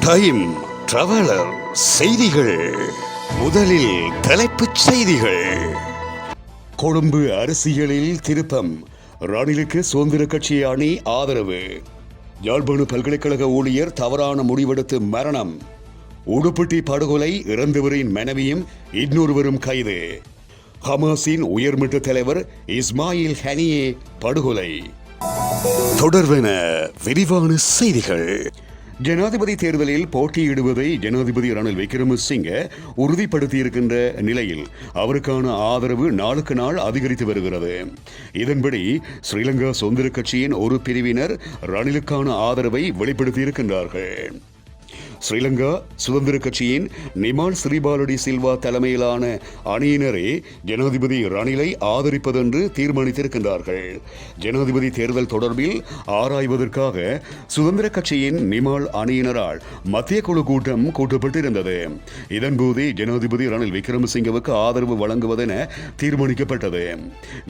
Time traveller செய்திகள். முதலில் தலைப்புச் செய்திகள். கொழும்பு அரசியலில் திருப்பம். ரணிலுக்கு சுதந்திர கட்சி அணி ஆதரவு. யாழ்ப்பாண பல்கலைக்கழக ஊழியர் தவறான முடிவெடுத்து மரணம். உடுப்பட்டி படுகொலை, இறந்தவரின் மனைவியும் இன்னொருவரும் கைது. ஹமாஸின் உயர்மட்ட தலைவர் இஸ்மாயில் ஹனியே படுகொலை. தொடர்வென விரிவான செய்திகள். ஜனாதிபதி தேர்தலில் போட்டியிடுவதை ஜனாதிபதி ரணில் விக்ரமசிங்க உறுதிப்படுத்தியிருக்கின்ற நிலையில் அவருக்கான ஆதரவு நாளுக்கு நாள் அதிகரித்து வருகிறது. இதன்படி ஸ்ரீலங்கா சுதந்திர கட்சியின் ஒரு பிரிவினர் ரணிலுக்கான ஆதரவை வெளிப்படுத்தியிருக்கின்றார்கள். ஸ்ரீலங்கா சுதந்திர கட்சியின் நிமால் ஸ்ரீபாலடி சில்வா தலைமையிலான அணியினரே ஜனாதிபதி ரணிலை ஆதரிப்பதென்று தீர்மானித்திருக்கின்றார்கள். ஜனாதிபதி தேர்தல் தொடர்பில் ஆராய்வதற்காக சுதந்திர கட்சியின் நிமால் அணியினரால் மத்திய குழு கூட்டம் கூட்டப்பட்டிருந்தது. இதன்போது ஜனாதிபதி ரணில் விக்ரமசிங்கவுக்கு ஆதரவு வழங்குவதென தீர்மானிக்கப்பட்டது.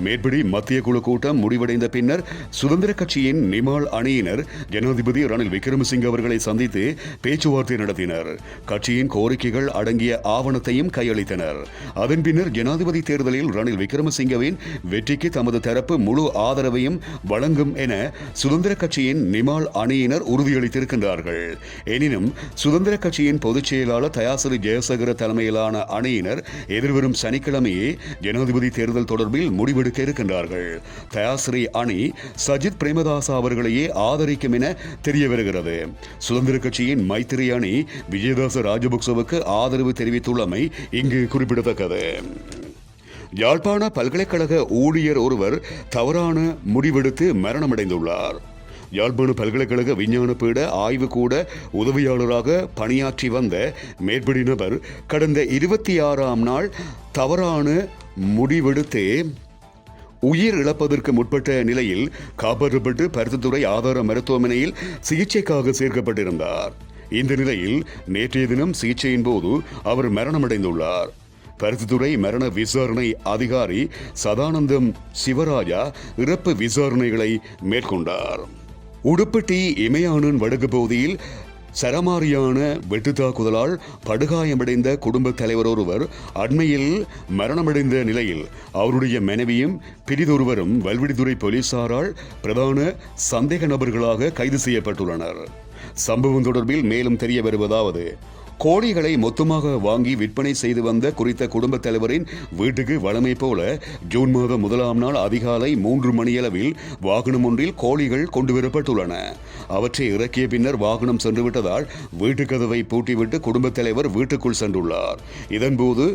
மேற்படி மத்திய குழு கூட்டம் முடிவடைந்த பின்னர் சுதந்திர கட்சியின் நிமால் அணியினர் ஜனாதிபதி ரணில் விக்ரமசிங்க அவர்களை சந்தித்து பேச்சுவார்த்தை நடத்தினர். கட்சியின் கோரிக்கைகள் அடங்கிய ஆவணத்தையும் கையளித்தனர். அதன் பின்னர் ஜனாதிபதி தேர்தலில் ரணில் விக்ரமசிங்கவின் வெற்றிக்கு தமது தரப்பு முழு ஆதரவையும் வழங்கும் என சுதந்திர கட்சியின் நிமால் அணியினர் உறுதியளித்திருக்கின்றார்கள். எனினும் சுதந்திர கட்சியின் பொதுச் செயலாளர் தயாசிறி ஜெயசேகர தலைமையிலான அணியினர் எதிர்வரும் சனிக்கிழமையே ஜனாதிபதி தேர்தல் தொடர்பில் முடிவெடுக்க இருக்கின்றார்கள். தயாசிறி அணி சஜித் பிரேமதாச அவர்களையே ஆதரிக்கும் என தெரிய வருகிறது. சுதந்திர கட்சியின் மைத்திரி அணி விஜயதாச ராஜபக்சவுக்கு ஆதரவு தெரிவித்துள்ளமை இங்கு குறிப்பிடத்தக்கது. யாழ்ப்பாண பல்கலைக்கழக ஊழியர் ஒருவர் தவறான முடிவெடுத்து மரணமடைந்துள்ளார். யாழ்ப்பாண பல்கலைக்கழக விஞ்ஞான பீட ஆய்வுக்கூட உதவியாளராக பணியாற்றி வந்த மேற்படி நபர் கடந்த 26ஆம் நாள் தவறான முடிவெடுத்து உயிர் இழப்பதற்கு முற்பட்ட நிலையில் காப்பாற்றப்பட்டு பருத்தித்துறை ஆதார மருத்துவமனையில் சிகிச்சைக்காக சேர்க்கப்பட்டிருந்தார். இந்த நிலையில் நேற்றைய தினம் சிகிச்சையின் போது அவர் மரணமடைந்துள்ளார். பருத்தித்துறை மரண விசாரணை அதிகாரி சதானந்தம் சிவராஜா இறப்பு விசாரணைகளை மேற்கொண்டார். உடுப்பட்டி இமயானன் வடக்கு பகுதியில் சரமாரியான வெட்டு தாக்குதலால் படுகாயமடைந்த குடும்ப தலைவர் ஒருவர் அண்மையில் மரணமடைந்த நிலையில் அவருடைய மனைவியும் பிரிதொருவரும் வல்விடித்துறை போலீசாரால் பிரதான சந்தேக நபர்களாக கைது செய்யப்பட்டுள்ளனர். சம்பவம் தொடர்பில் மேலும் தெரிய வருவதாவது: கோழிகளை மொத்தமாக வாங்கி விற்பனை செய்து வந்த குறித்த குடும்ப தலைவரின் வீட்டுக்கு வழமை போல ஜூன் மாதம் 1ஆம் நாள் அதிகாலை 3 மணியளவில் வாகனம் ஒன்றில் கோழிகள் கொண்டுவரப்பட்டுள்ளன. அவற்றை இறக்கிய பின்னர் வாகனம் சென்றுவிட்டதால் வீட்டு கதவை பூட்டிவிட்டு குடும்ப தலைவர் வீட்டுக்குள் சென்றுள்ளார். இதன்போது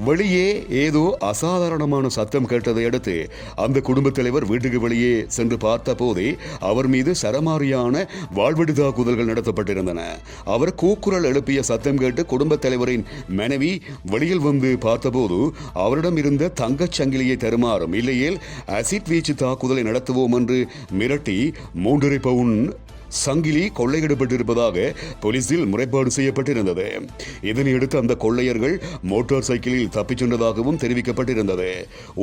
வெளியே ஏதோ அசாதாரணமான சத்தம் கேட்டதை அடுத்து அந்த குடும்ப தலைவர் வீட்டுக்கு வெளியே சென்று பார்த்த போதே அவர் மீது சரமாரியான வாழ்வெடு தாக்குதல்கள் நடத்தப்பட்டிருந்தன. அவர் கூக்குரல் எழுப்பிய சத்தம் கேட்டு குடும்ப தலைவரின் மனைவி வெளியில் வந்து பார்த்தபோது அவரிடம் இருந்த தங்கச் சங்கிலியை தருமாறும், இல்லையேல் அசிட் வீச்சு தாக்குதலை நடத்துவோம் என்று மிரட்டி 3.5 பவுன் சங்கிலி கொள்ளையிடப்பட்டிருப்பதாக போலீசில் முறைப்பாடு செய்யப்பட்டிருந்தது. இதனையடுத்து அந்த கொள்ளையர்கள் மோட்டார் சைக்கிளில் தப்பிச் சென்றதாகவும் தெரிவிக்கப்பட்டிருந்தது.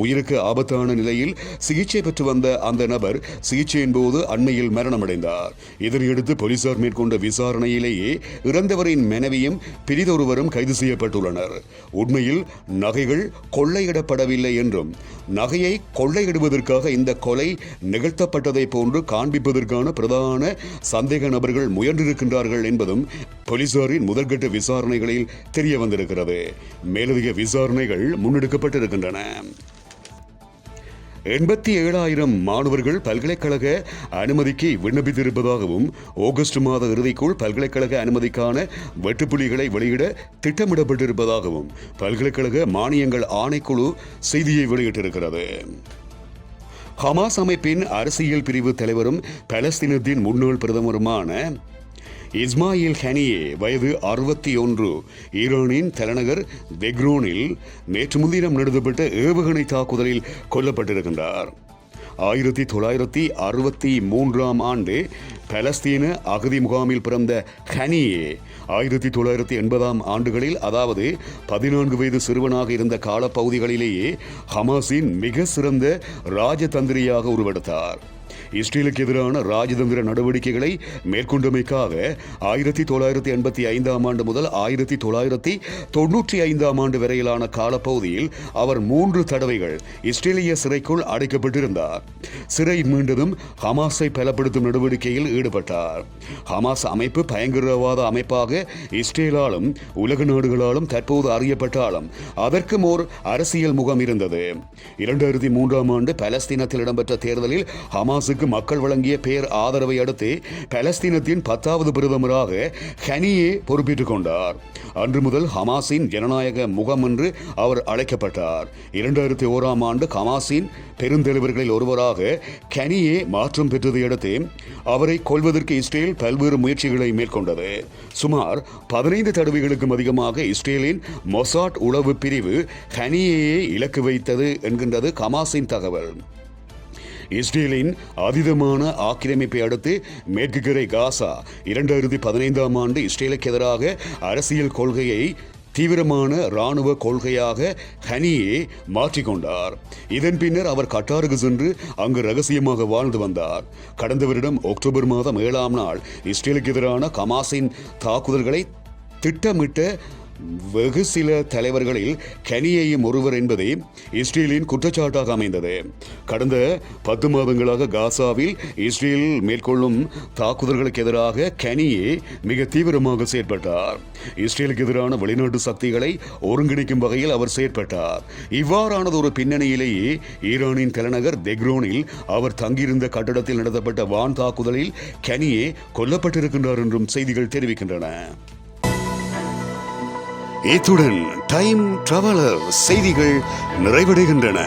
உயிருக்கு ஆபத்தான நிலையில் சிகிச்சை பெற்று வந்த அந்த நபர் சிகிச்சையின் போது அண்மையில் மரணமடைந்தார். இதனையடுத்து போலீசார் மேற்கொண்ட விசாரணையிலேயே இறந்தவரின் மனைவியும் பிரிதொருவரும் கைது செய்யப்பட்டுள்ளனர். உண்மையில் நகைகள் கொள்ளையிடப்படவில்லை என்றும் நகையை கொள்ளையிடுவதற்காக இந்த கொலை நிகழ்த்தப்பட்டதை போன்று காண்பிப்பதற்கான பிரதான சந்தேக நபர்கள் முயன்றிருக்கின்றார்கள் என்பதும் போலீசாரின் முதற்கட்ட விசாரணைகளில் தெரிய வந்திருக்கிறது. மேலதிக விசாரணைகள் முன்னெடுக்கப்பட்டிருக்கின்றன. 87,000 மாணவர்கள் பல்கலைக்கழக அனுமதிக்கு விண்ணப்பித்திருப்பதாகவும் ஆகஸ்ட் மாத இறுதிக்குள் பல்கலைக்கழக அனுமதிக்கான வெட்டுப்புள்ளிகளை வெளியிட திட்டமிடப்பட்டிருப்பதாகவும் பல்கலைக்கழக மானியங்கள் ஆணைக்குழு செய்தியை வெளியிட்டிருக்கிறது. ஹமாஸ் அமைப்பின் அரசியல் பிரிவு தலைவரும் பலஸ்தீனத்தின் முன்னாள் பிரதமருமான இஸ்மாயில் ஹனியே வயது 61 ஈரானின் தலைநகர் தெஹ்ரானில் நேற்று முன்தினம் நடத்தப்பட்ட ஏவுகணை தாக்குதலில் கொல்லப்பட்டிருக்கின்றார். 1963ஆம் ஆண்டு பலஸ்தீன அகதி முகாமில் பிறந்த ஹனியே 1980ஆம் ஆண்டுகளில், அதாவது 14 வயது சிறுவனாக இருந்த காலப்பகுதிகளிலேயே ஹமாஸின் மிக சிறந்த ராஜதந்திரியாக உருவெடுத்தார். இஸ்ரேலுக்கு எதிரான ராஜதந்திர நடவடிக்கைகளை மேற்கொண்டமைக்காக 1985 ஆண்டு முதல் 1995 ஆண்டு வரையிலான காலப்பகுதியில் அவர் 3 தடவைகள் இஸ்ரேலிய சிறைக்குள் அடைக்கப்பட்டிருந்தார். சிறை மீண்டதும் ஹமாஸை பலப்படுத்தும் நடவடிக்கையில் ஈடுபட்டார். ஹமாஸ் அமைப்பு பயங்கரவாத அமைப்பாக இஸ்ரேலாலும் உலக நாடுகளாலும் தற்போது அறியப்பட்டாலும் அதற்கும் ஓர் அரசியல் முகம் இருந்தது. 2003 ஆண்டு பலஸ்தீனத்தில் இடம்பெற்ற தேர்தலில் ஹமாஸுக்கு மக்கள் வழங்கிய பேர் ஆதரவை அடுத்து பலஸ்தீனத்தின் 10வது பிரதமராக ஹனியே பொறுப்பேற்றுக் கொண்டார். அன்று முதல் ஹமாஸின் ஜனநாயக முகம் என்று அவர் அழைக்கப்பட்டார். 2001 ஆண்டு ஹமாஸின் பெருந்தலைவர்களில் ஒருவராக ஹனியே மாற்றம் பெற்றதை அடுத்து அவரை கொல்வதற்கு இஸ்ரேல் பல்வேறு முயற்சிகளை மேற்கொண்டது. சுமார் 15 தடவைகளுக்கும் அதிகமாக இஸ்ரேலின் மொசாட் உளவு பிரிவு ஹனியையே இலக்கு வைத்தது என்கின்றது ஹமாஸின் தகவல். இஸ்ரேலின் அதீதமான ஆக்கிரமிப்பை அடுத்து மேற்கு கரை காசா 2015 ஆண்டு இஸ்ரேலுக்கு எதிராக அரசியல் கொள்கையை தீவிரமான இராணுவ கொள்கையாக ஹனியே மாற்றிக்கொண்டார். இதன் பின்னர் அவர் கட்டாருக்கு சென்று அங்கு ரகசியமாக வாழ்ந்து வந்தார். கடந்த வருடம் அக்டோபர் மாதம் 7ஆம் நாள் இஸ்ரேலுக்கு எதிரான ஹமாஸின் தாக்குதல்களை திட்டமிட்ட வெகு சில தலைவர்களில் கனியையும் ஒருவர் என்பதே இஸ்ரேலின் குற்றச்சாட்டாக அமைந்தது. கடந்த 10 மாதங்களாக காசாவில் இஸ்ரேல் மேற்கொள்ளும் தாக்குதல்களுக்கு எதிராக கனியே மிக தீவிரமாக செயற்பட்டார். இஸ்ரேலுக்கு எதிரான வெளிநாட்டு சக்திகளை ஒருங்கிணைக்கும் வகையில் அவர் செயற்பட்டார். இவ்வாறானது ஒரு பின்னணியிலேயே ஈரானின் தலைநகர் தெஹ்ரானில் அவர் தங்கியிருந்த கட்டடத்தில் நடத்தப்பட்ட வான் தாக்குதலில் கனியே கொல்லப்பட்டிருக்கின்றார் என்றும் செய்திகள் தெரிவிக்கின்றன. இத்துடன் டைம் டிராவலர் செய்திகள் நிறைவடைகின்றன.